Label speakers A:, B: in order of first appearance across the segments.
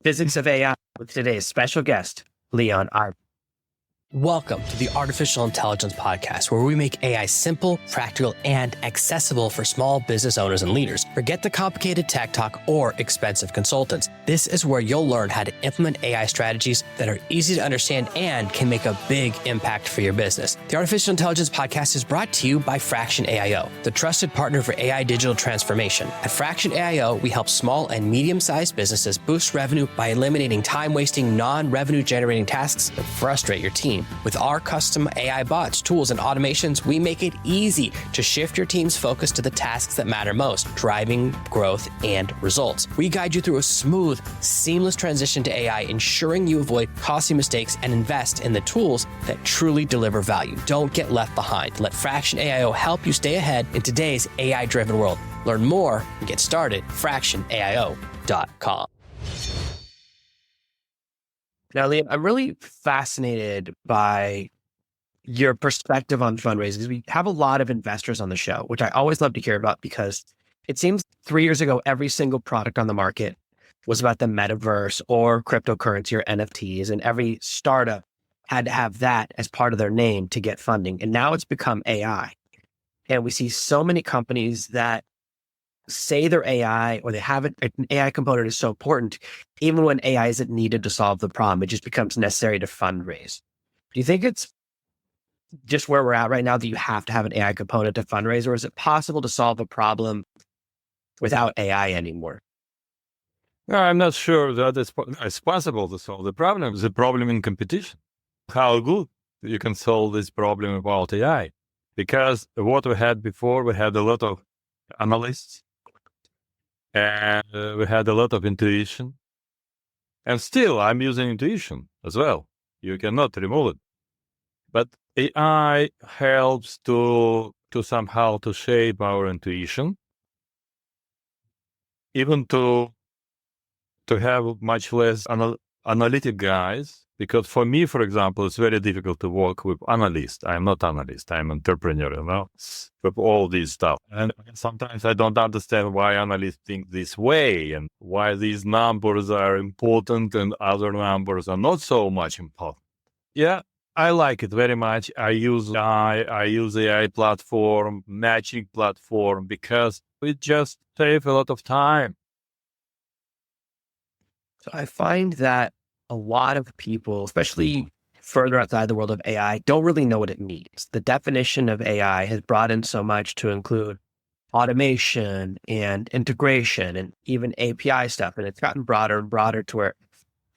A: Physics of AI with today's special guest, Leon Eisen.
B: Welcome to the Artificial Intelligence Podcast, where we make AI simple, practical, and accessible for small business owners and leaders. Forget the complicated tech talk or expensive consultants. This is where you'll learn how to implement AI strategies that are easy to understand and can make a big impact for your business. The Artificial Intelligence Podcast is brought to you by Fraction AIO, the trusted partner for AI digital transformation. At Fraction AIO, we help small and medium-sized businesses boost revenue by eliminating time-wasting, non-revenue generating tasks that frustrate your team. With our custom AI bots, tools, and automations, we make it easy to shift your team's focus to the tasks that matter most, driving growth and results. We guide you through a smooth, seamless transition to AI, ensuring you avoid costly mistakes and invest in the tools that truly deliver value. Don't get left behind. Let Fraction AIO help you stay ahead in today's AI-driven world. Learn more and get started at fractionaio.com.
A: Now, Leon, I'm really fascinated by your perspective on fundraising. We have a lot of investors on the show, which I always love to hear about because it seems 3 years ago, every single product on the market was about the metaverse or cryptocurrency or NFTs, and every startup had to have that as part of their name to get funding. And now it's become AI. And we see so many companies that say they're AI or they have an AI component is so important, even when AI isn't needed to solve the problem, it just becomes necessary to fundraise. Do you think it's just where we're at right now that you have to have an AI component to fundraise, or is it possible to solve a problem without AI anymore?
C: No, I'm not sure that it's possible to solve the problem. The problem in competition. How good you can solve this problem without AI? Because what we had before, we had a lot of analysts, and we had a lot of intuition. And still, I'm using intuition as well. You cannot remove it. But AI helps to somehow to shape our intuition, even to have much less analytic guys. Because for me, for example, it's very difficult to work with analysts. I'm not analyst. I'm entrepreneur, with all this stuff. And sometimes I don't understand why analysts think this way and why these numbers are important and other numbers are not so much important. Yeah, I like it very much. I use AI platform, matching platform, because it just saves a lot of time.
A: So I find that a lot of people, especially further outside the world of AI, don't really know what it means. The definition of AI has brought in so much to include automation and integration and even API stuff. And it's gotten broader and broader to where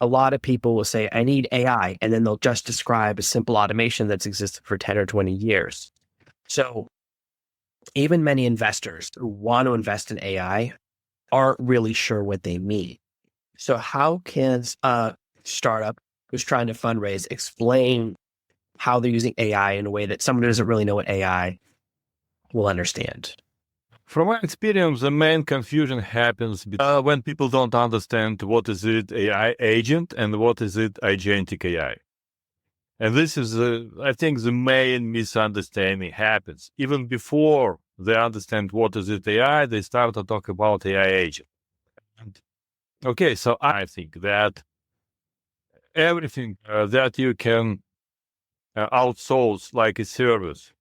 A: a lot of people will say, I need AI, and then they'll just describe a simple automation that's existed for 10 or 20 years. So even many investors who want to invest in AI aren't really sure what they mean. So how can a startup who's trying to fundraise explain how they're using AI in a way that someone who doesn't really know what AI will understand?
C: From my experience, the main confusion happens when people don't understand what is it AI agent and what is it agentic AI. And this is, I think, the main misunderstanding happens. Even before they understand what is it AI, they start to talk about AI agent. Okay, so I think that everything that you can outsource like a service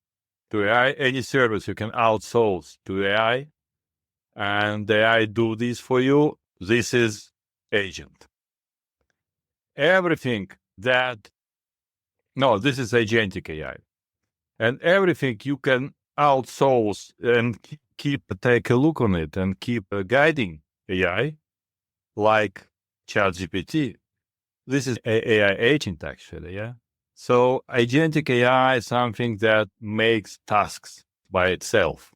C: to AI, any service you can outsource to AI, and AI do this for you, this is agent. Everything that, no, this is agentic AI. And everything you can outsource and take a look on it and keep guiding AI, like ChatGPT. This is AI agent, actually, yeah? So agentic AI is something that makes tasks by itself.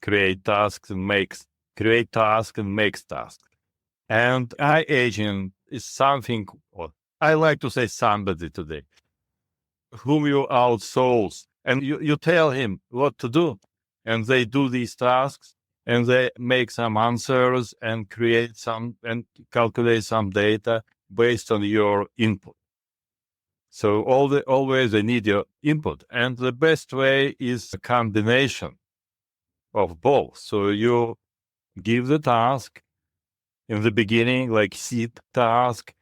C: Create tasks and makes tasks. And AI agent is something, or I like to say somebody today, whom you outsource, and you tell him what to do, and they do these tasks, and they make some answers and create some and calculate some data based on your input. So always they need your input. And the best way is a combination of both. So you give the task, in the beginning, like seed task,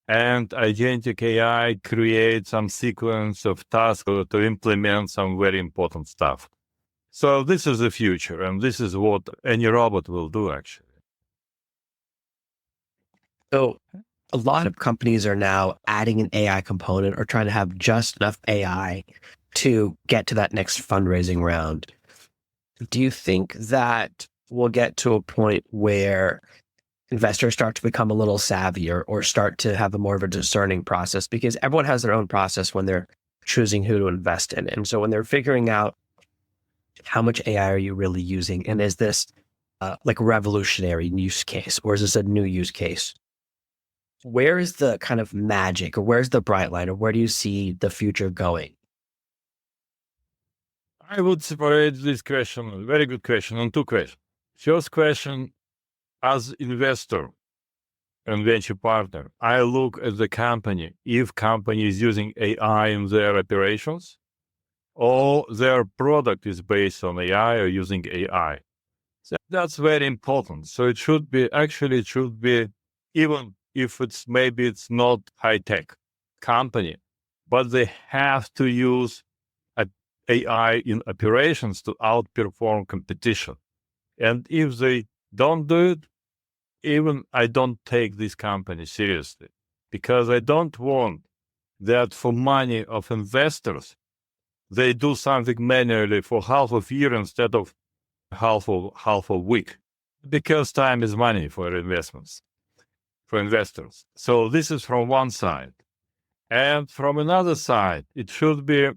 C: and agentic AI creates some sequence of tasks to implement some very important stuff. So this is the future, and this is what any robot will do, actually.
A: So a lot of companies are now adding an AI component or trying to have just enough AI to get to that next fundraising round. Do you think that we'll get to a point where investors start to become a little savvier or start to have a more of a discerning process? Because everyone has their own process when they're choosing who to invest in. And so when they're figuring out how much AI are you really using, and is this like a revolutionary use case, or is this a new use case? Where is the kind of magic, or where's the bright line, or where do you see the future going?
C: I would separate this question, very good question, on two questions. First question, as investor and venture partner, I look at the company, if company is using AI in their operations, or their product is based on AI or using AI. So that's very important. So it should be, even if maybe it's not high tech company, but they have to use AI in operations to outperform competition. And if they don't do it, even I don't take this company seriously, because I don't want that for money of investors, they do something manually for half of year instead of half a week, because time is money for investments, for investors. So this is from one side. And from another side, it should be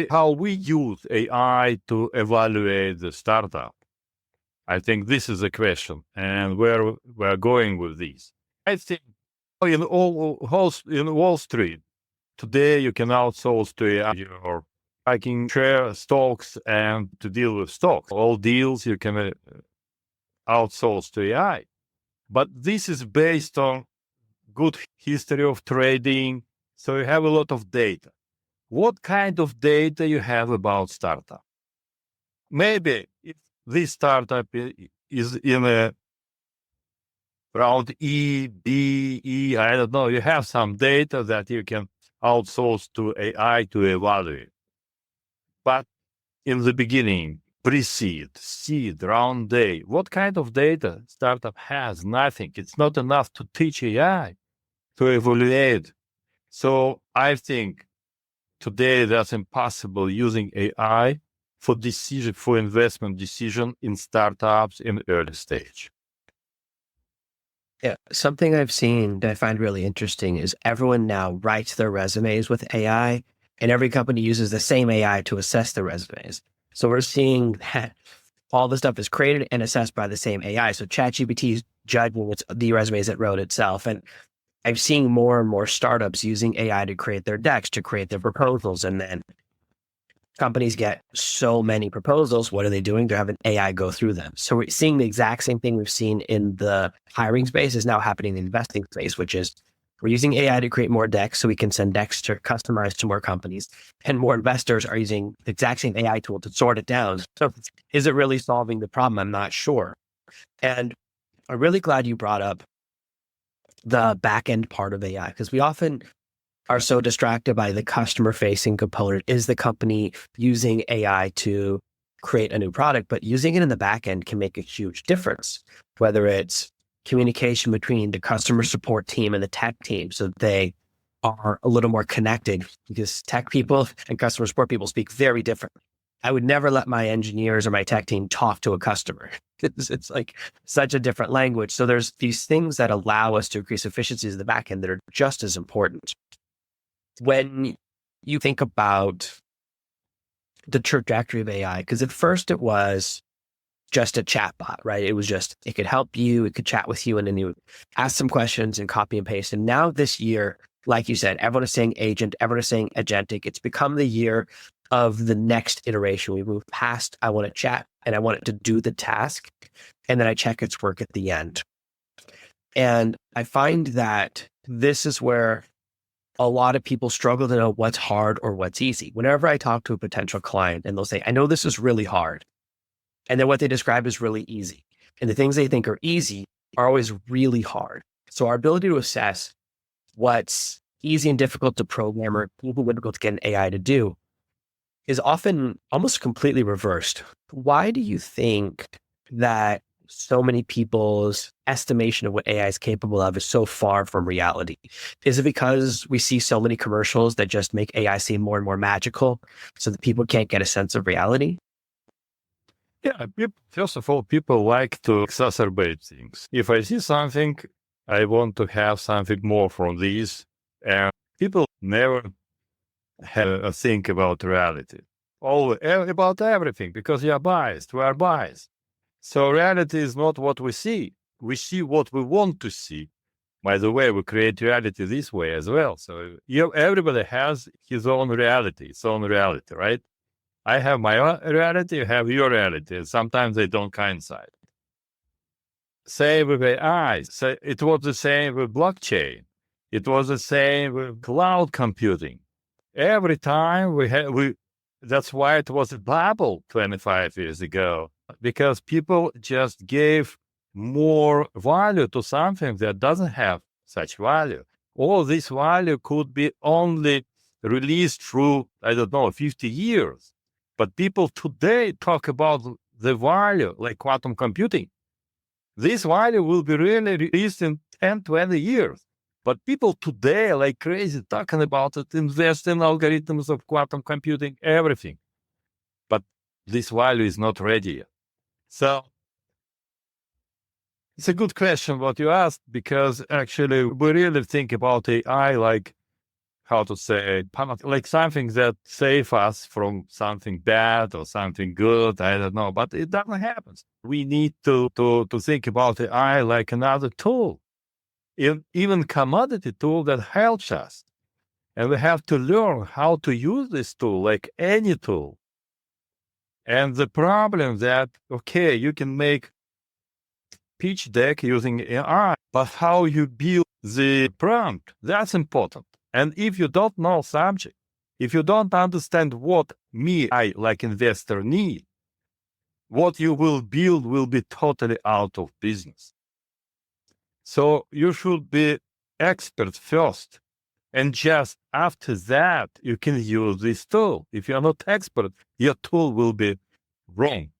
C: how we use AI to evaluate the startup. I think this is the question, and where we're going with this. I think in Wall Street today, you can outsource to AI your tracking share stocks and to deal with stocks. All deals you can outsource to AI. But this is based on good history of trading. So you have a lot of data. What kind of data you have about startup? Maybe if this startup is in a round E, B, E, I don't know, you have some data that you can outsource to AI to evaluate. But in the beginning, pre-seed, seed, round day, what kind of data startup has? Nothing. It's not enough to teach AI to evaluate. So I think today that's impossible using AI for investment decision in startups in early stage.
A: Yeah, something I've seen that I find really interesting is everyone now writes their resumes with AI, and every company uses the same AI to assess their resumes. So we're seeing that all the stuff is created and assessed by the same AI. So ChatGPT is judging the resumes it wrote itself. And I've seen more and more startups using AI to create their decks, to create their proposals. And then companies get so many proposals. What are they doing? They're having AI go through them. So we're seeing the exact same thing we've seen in the hiring space is now happening in the investing space, which is we're using AI to create more decks so we can send decks to customize to more companies, and more investors are using the exact same AI tool to sort it down. So is it really solving the problem? I'm not sure. And I'm really glad you brought up the backend part of AI, because we often are so distracted by the customer facing component. Is the company using AI to create a new product? But using it in the backend can make a huge difference, whether it's communication between the customer support team and the tech team, so they are a little more connected, because tech people and customer support people speak very differently. I would never let my engineers or my tech team talk to a customer. It's like such a different language. So there's these things that allow us to increase efficiencies in the backend that are just as important. When you think about the trajectory of AI, because at first it was just a chatbot, right? It was just, it could help you, it could chat with you, and then you ask some questions and copy and paste. And now this year, like you said, everyone is saying agent, everyone is saying agentic. It's become the year of the next iteration. We move past, I want to chat and I want it to do the task, and then I check its work at the end. And I find that this is where a lot of people struggle to know what's hard or what's easy. Whenever I talk to a potential client and they'll say, I know this is really hard, and then what they describe is really easy. and the things they think are easy are always really hard. So our ability to assess what's easy and difficult to program or difficult to get an AI to do is often almost completely reversed. Why do you think that so many people's estimation of what AI is capable of is so far from reality? Is it because we see so many commercials that just make AI seem more and more magical so that people can't get a sense of reality?
C: Yeah, first of all, people like to exacerbate things. If I see something, I want to have something more from this. And people never have a think about reality. All about everything, because you are biased. We are biased. So reality is not what we see. We see what we want to see. By the way, we create reality this way as well. So everybody has his own reality, right? I have my own reality, you have your reality. And sometimes they don't coincide. Same with AI. So it was the same with blockchain. It was the same with cloud computing. Every time that's why it was a bubble 25 years ago, because people just gave more value to something that doesn't have such value. All this value could be only released through, 50 years. But people today talk about the value like quantum computing. This value will be really released in 10, 20 years. But people today are like crazy talking about it, invest in algorithms of quantum computing, everything. But this value is not ready yet. So it's a good question what you asked, because actually we really think about AI like, how to say, like something that save us from something bad or something good. I don't know, but it doesn't happen. We need to think about AI like another tool, even commodity tool that helps us. And we have to learn how to use this tool like any tool. And the problem that, okay, you can make pitch deck using AI, but how you build the prompt, that's important. And if you don't know subject, if you don't understand what I like investor need, what you will build will be totally out of business. So you should be expert first. And just after that, you can use this tool. If you're not expert, your tool will be wrong.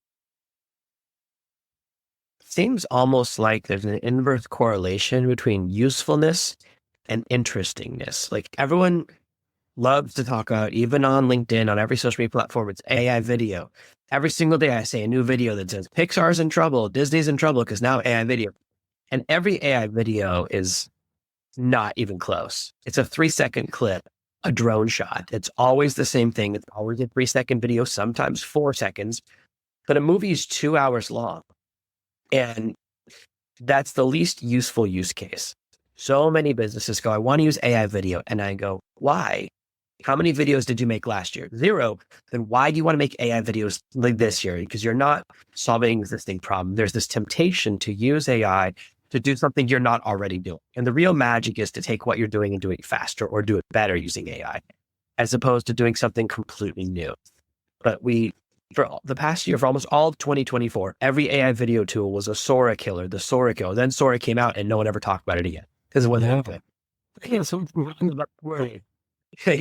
A: Seems almost like there's an inverse correlation between usefulness and interestingness. Like everyone loves to talk about, even on LinkedIn, on every social media platform, it's AI video. Every single day I say a new video that says Pixar's in trouble, Disney's in trouble because now AI video. And every AI video is not even close. It's a 3-second clip, a drone shot. It's always the same thing. It's always a 3-second video, sometimes 4 seconds, but a movie is 2 hours long. And that's the least useful use case. So many businesses go, I want to use AI video. And I go, why? How many videos did you make last year? 0. Then why do you want to make AI videos like this year? Because you're not solving an existing problem. There's this temptation to use AI to do something you're not already doing. And the real magic is to take what you're doing and do it faster or do it better using AI, as opposed to doing something completely new. But for the past year, for almost all of 2024, every AI video tool was a Sora killer, the Sora kill. Then Sora came out and no one ever talked about it again because it wasn't happening.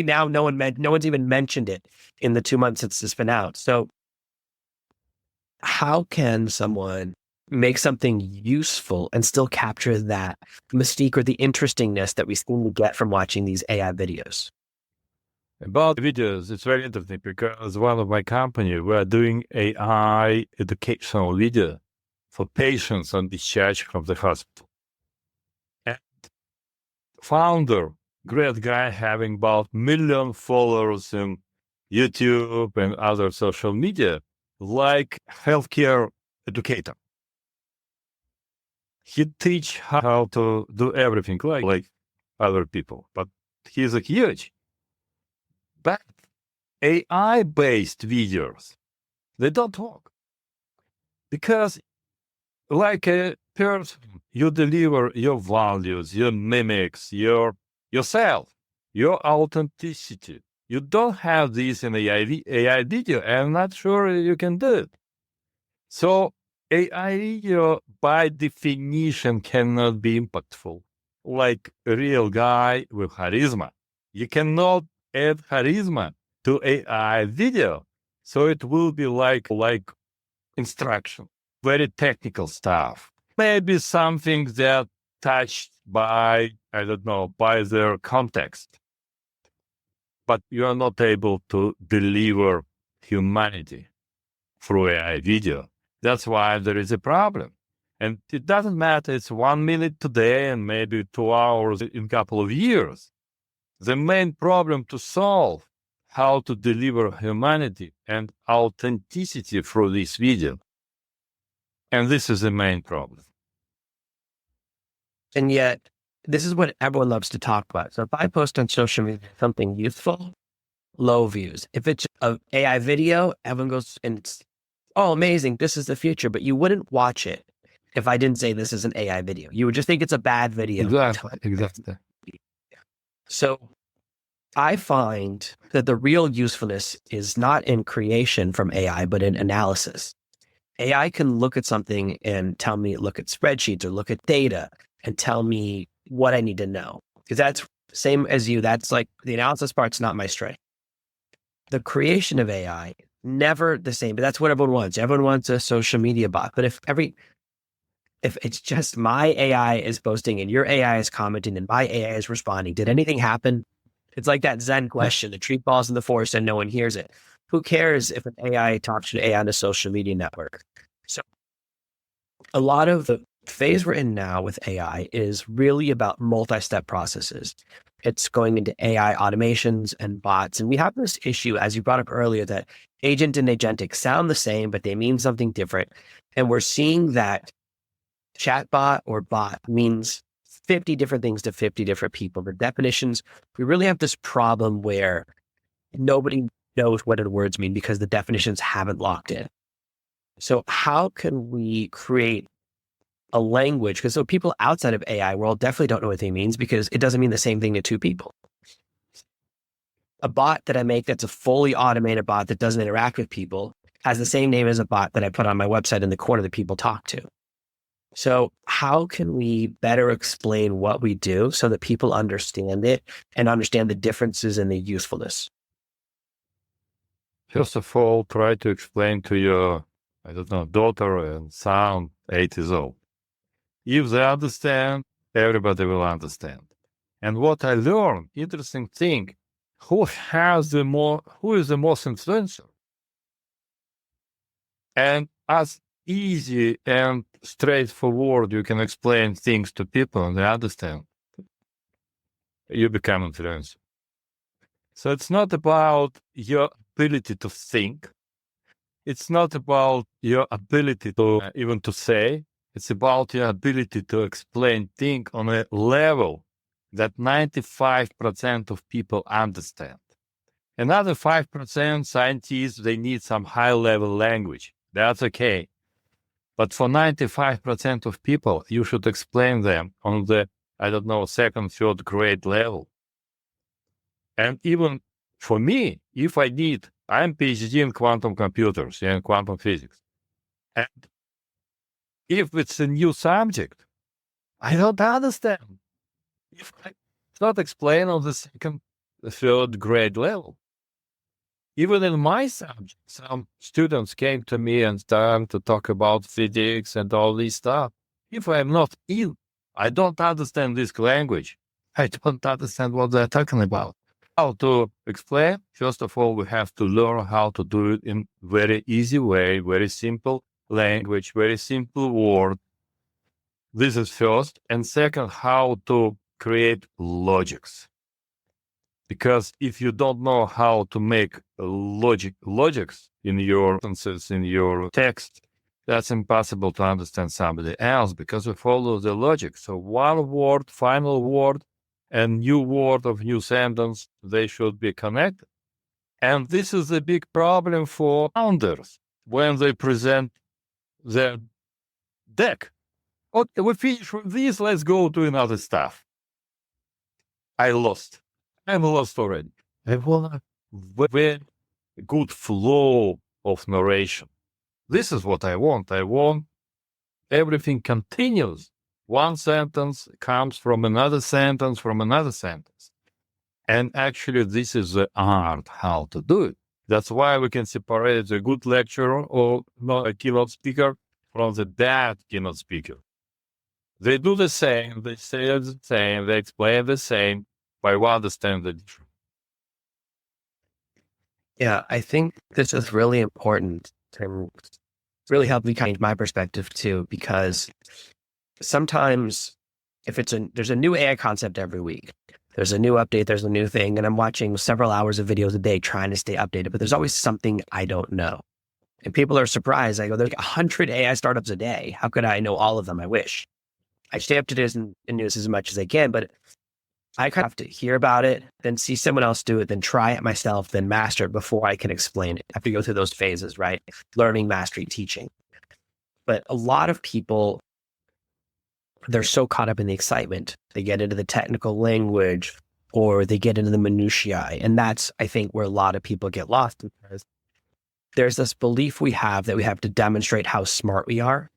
A: Now no one's even mentioned it in the 2 months since it's been out. So how can someone make something useful and still capture that mystique or the interestingness that we seem to get from watching these AI videos?
C: About videos, it's very interesting because one of my company, we're doing AI educational video for patients on discharge from the hospital. And founder, great guy, having about 1 million followers in YouTube and other social media, like healthcare educator. He teach how to do everything like other people, but he's a huge. But AI-based videos, they don't work. Because like a person, you deliver your values, your mimics, yourself, your authenticity. You don't have this in AI video. I'm not sure you can do it. So AI video by definition cannot be impactful. Like a real guy with charisma. You cannot add charisma to AI video. So it will be like instruction, very technical stuff. Maybe something that touched by, I don't know, by their context. But you are not able to deliver humanity through AI video. That's why there is a problem. And it doesn't matter, it's 1 minute today and maybe 2 hours in a couple of years. The main problem to solve, how to deliver humanity and authenticity through this video. And this is the main problem.
A: And yet, this is what everyone loves to talk about. So if I post on social media something useful, low views. If it's an AI video, everyone goes and it's, oh, amazing, this is the future. But you wouldn't watch it if I didn't say this is an AI video. You would just think it's a bad video.
C: Exactly.
A: So I find that the real usefulness is not in creation from AI, but in analysis. AI can look at something and tell me, look at spreadsheets or look at data and tell me what I need to know. Because that's same as you. That's like the analysis part's not my strength. The creation of AI, never the same, but that's what everyone wants. Everyone wants a social media bot. But if it's just my AI is posting and your AI is commenting and my AI is responding, did anything happen? It's like that Zen question, the tree falls in the forest and no one hears it. Who cares if an AI talks to AI on a social media network? So a lot of the phase we're in now with AI is really about multi-step processes. It's going into AI automations and bots. And we have this issue, as you brought up earlier, that agent and agentic sound the same, but they mean something different. And we're seeing that chatbot or bot means 50 different things to 50 different people. The definitions, we really have this problem where nobody knows what the words mean because the definitions haven't locked in. So how can we create a language? Because so people outside of AI world definitely don't know what it means because it doesn't mean the same thing to two people. A bot that I make that's a fully automated bot that doesn't interact with people has the same name as a bot that I put on my website in the corner that people talk to. So how can we better explain what we do so that people understand it and understand the differences and the usefulness?
C: First of all, try to explain to your, I don't know, daughter and son, 8 years old. If they understand, everybody will understand. And what I learned, interesting thing, who is the most influential? And as easy and straightforward you can explain things to people and they understand, you become influential. So it's not about your ability to think. It's not about your ability to even to say. It's about your ability to explain things on a level that 95% of people understand. Another 5% scientists, they need some high-level language. That's okay. But for 95% of people, you should explain them on the, I don't know, second, third grade level. And even for me, if I need, I'm PhD in quantum computers and quantum physics. And if it's a new subject, I don't understand. If I not explain on the second, the third grade level. Even in my subject, some students came to me and started to talk about physics and all this stuff. If I'm not in, I don't understand this language. I don't understand what they're talking about. How to explain? First of all, we have to learn how to do it in very easy way, very simple language, very simple word. This is first. And second, how to create logics. Because if you don't know how to make logics in your sentences, in your text, that's impossible to understand somebody else because we follow the logic. So one word, final word, and new word of new sentence, they should be connected. And this is a big problem for founders when they present their deck. Okay, we finished with this, let's go to another stuff. I'm lost already. I want a very good flow of narration. This is what I want. I want everything continues. One sentence comes from another sentence, from another sentence. And actually, this is the art how to do it. That's why we can separate a good lecturer or not a keynote speaker from the bad keynote speaker. They do the same, they say the same, they explain the same, but we understand the difference.
A: Yeah, I think this is really important to really help me change my perspective too, because sometimes if there's a new AI concept every week, there's a new update, there's a new thing, and I'm watching several hours of videos a day trying to stay updated, but there's always something I don't know. And people are surprised. I go, there's 100 AI startups a day. How could I know all of them? I wish. I stay up to date in news as much as I can, but I kind of have to hear about it, then see someone else do it, then try it myself, then master it before I can explain it. I have to go through those phases, right? Learning, mastery, teaching. But a lot of people, they're so caught up in the excitement. They get into the technical language or they get into the minutiae. And that's, I think, where a lot of people get lost, because there's this belief we have that we have to demonstrate how smart we are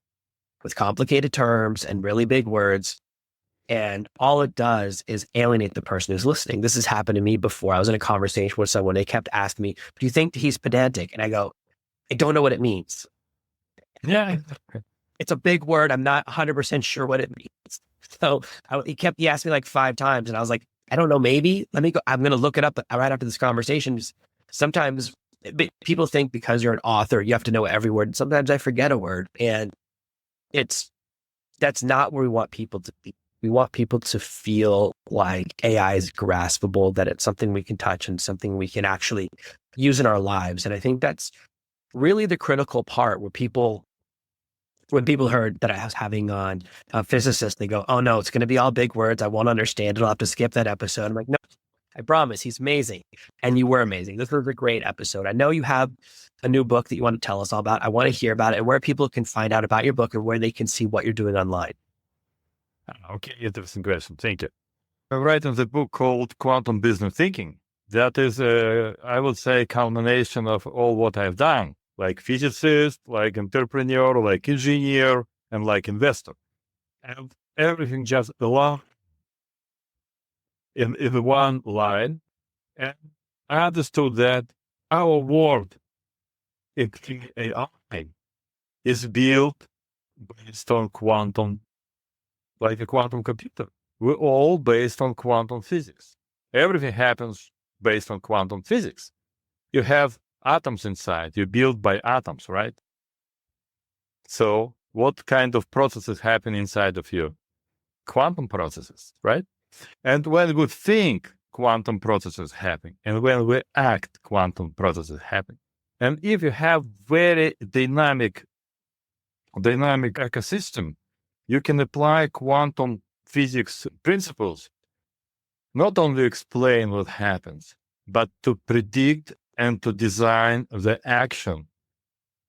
A: with complicated terms and really big words. And all it does is alienate the person who's listening. This has happened to me before. I was in a conversation with someone. They kept asking me, do you think he's pedantic? And I go, I don't know what it means.
C: Yeah.
A: It's a big word. I'm not 100% sure what it means. So he asked me like 5 times and I was like, I don't know, maybe. Let me go. I'm going to look it up right after this conversation. Sometimes people think because you're an author, you have to know every word. Sometimes I forget a word, and that's not where we want people to be. We want people to feel like AI is graspable, that it's something we can touch and something we can actually use in our lives. And I think that's really the critical part when people heard that I was having on a physicist, they go, oh no, it's going to be all big words. I won't understand it. I'll have to skip that episode. I'm like, no, I promise he's amazing. And you were amazing. This was a great episode. I know you have a new book that you want to tell us all about. I want to hear about it and where people can find out about your book and where they can see what you're doing online.
C: Okay, interesting question. Thank you. I'm writing the book called Quantum Business Thinking. That is, I would say, culmination of all what I've done, like physicist, like entrepreneur, like engineer, and like investor. And everything just belongs in one line. And I understood that our world, including AI, is built based on quantum, like a quantum computer. We're all based on quantum physics. Everything happens based on quantum physics. You have atoms inside, you're built by atoms, right? So what kind of processes happen inside of you? Quantum processes, right? And when we think, quantum processes happen. And when we act, quantum processes happen. And if you have very dynamic ecosystem, you can apply quantum physics principles, not only explain what happens, but to predict and to design the action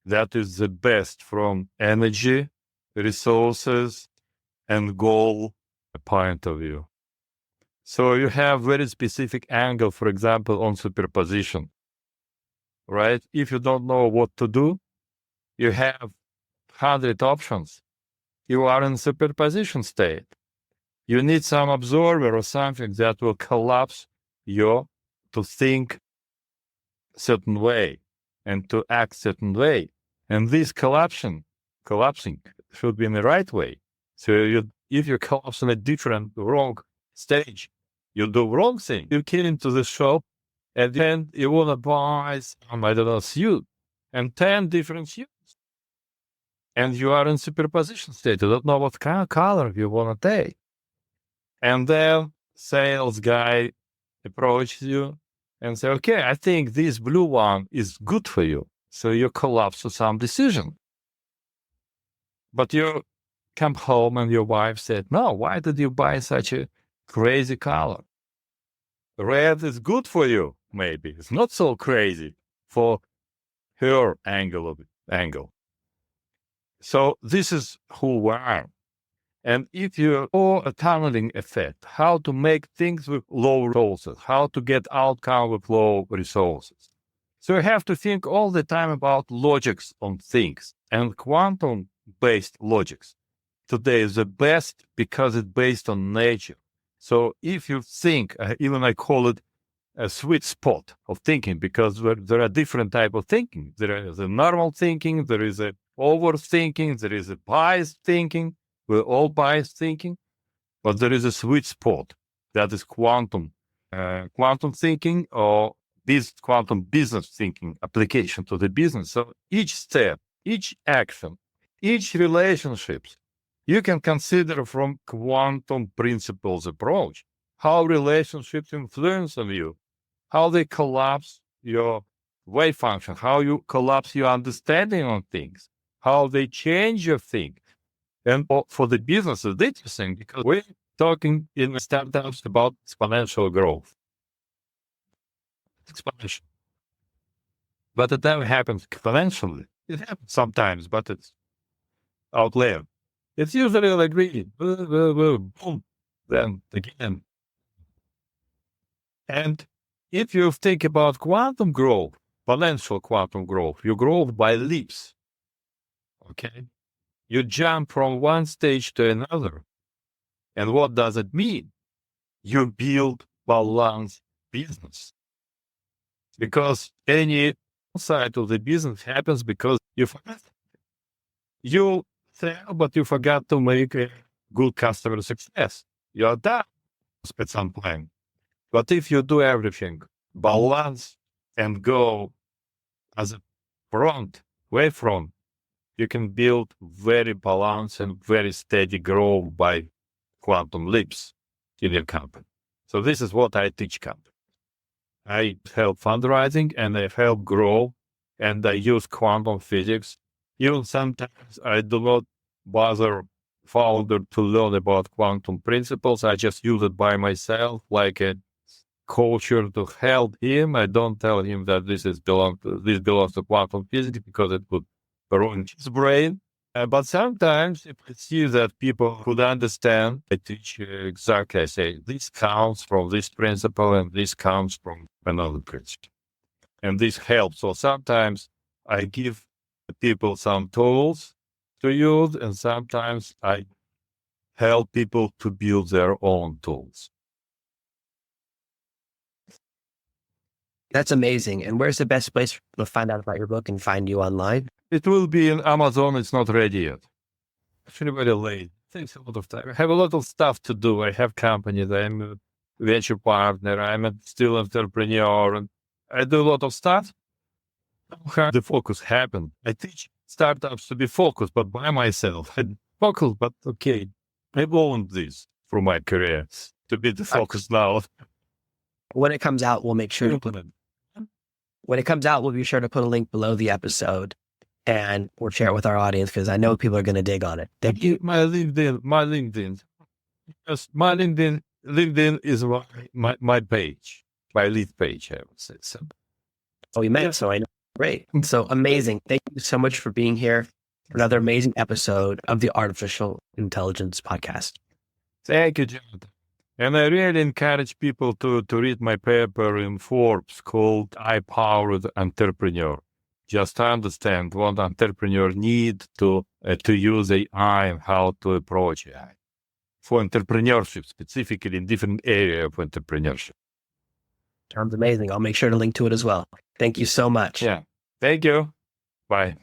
C: that is the best from energy, resources, and goal point of view. So you have very specific angle, for example, on superposition, right? If you don't know what to do, you have 100 options. You are in superposition state. You need some observer or something that will collapse you to think certain way and to act certain way. And this collapsing should be in the right way. So if you collapse in a different wrong stage, you do wrong thing. You get into the shop and then you want to buy some, I don't know, suit and 10 different suits. And you are in superposition state. You don't know what kind of color you want to take. And then sales guy approaches you and say, okay, I think this blue one is good for you. So you collapse to some decision. But you come home and your wife said, no, why did you buy such a crazy color? Red is good for you, maybe. It's not so crazy for her angle. So this is who we are. And if you or a tunneling effect, how to make things with low resources, how to get outcome with low resources. So you have to think all the time about logics on things and quantum-based logics today is the best because it's based on nature. So if you think, even I call it a sweet spot of thinking, because there are different types of thinking. There is a normal thinking, there is a overthinking, there is a biased thinking. We're all biased thinking, but there is a sweet spot that is quantum thinking or quantum business thinking application to the business. So each step, each action, each relationships, you can consider from quantum principles approach, how relationships influence on you, how they collapse your wave function, how you collapse your understanding on things, how they change your thing. And for the business, it's interesting because we're talking in startups about exponential growth. Exponential. But it never happens exponentially. It happens sometimes, but it's outlier. It's usually like really, boom, then again. And if you think about quantum growth, exponential quantum growth, you grow by leaps. Okay? You jump from one stage to another. And what does it mean? You build balanced business. Because any side of the business happens because you forgot. You sell, but you forgot to make a good customer success. You're done with some plan. But if you do everything, balance and go as a wave front, you can build very balanced and very steady growth by quantum leaps in your company. So this is what I teach companies. I help fundraising and I help grow, and I use quantum physics. Even sometimes I do not bother founder to learn about quantum principles. I just use it by myself, like a culture to help him. I don't tell him that this belongs to quantum physics because it would ruin his brain. But sometimes if I see that people could understand, I teach exactly. I say, this comes from this principle and this comes from another principle. And this helps. So sometimes I give people some tools to use, and sometimes I help people to build their own tools.
A: That's amazing. And where's the best place to find out about your book and find you online?
C: It will be in Amazon. It's not ready yet. Actually, very late. Takes a lot of time. I have a lot of stuff to do. I have companies. I'm a venture partner. I'm still entrepreneur. And I do a lot of stuff. How the focus happen? I teach startups to be focused, but by myself. I focus, but okay. I want this for my career to be the focus now.
A: When it comes out, we'll make sure to put When it comes out, we'll be sure to put a link below the episode, and we'll share it with our audience because I know people are going to dig on it. Thank you.
C: My LinkedIn. Yes, my LinkedIn is my page, my lead page, I would say. So.
A: Oh, you met, so I know. Great. So amazing. Thank you so much for being here for another amazing episode of the Artificial Intelligence Podcast.
C: Thank you, Jonathan. And I really encourage people to read my paper in Forbes called I-Powered Entrepreneur. Just to understand what entrepreneurs need to use AI and how to approach AI for entrepreneurship, specifically in different areas of entrepreneurship.
A: Sounds amazing. I'll make sure to link to it as well. Thank you so much.
C: Yeah. Thank you. Bye.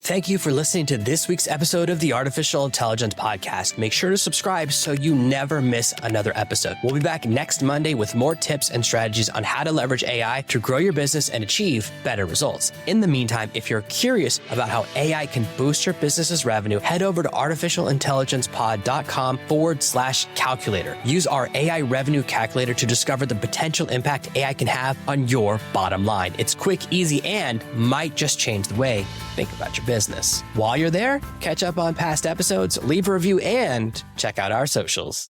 B: Thank you for listening to this week's episode of the Artificial Intelligence Podcast. Make sure to subscribe so you never miss another episode. We'll be back next Monday with more tips and strategies on how to leverage AI to grow your business and achieve better results. In the meantime, if you're curious about how AI can boost your business's revenue, head over to artificialintelligencepod.com/calculator. Use our AI revenue calculator to discover the potential impact AI can have on your bottom line. It's quick, easy, and might just change the way you think about your business. While you're there, catch up on past episodes, leave a review, and check out our socials.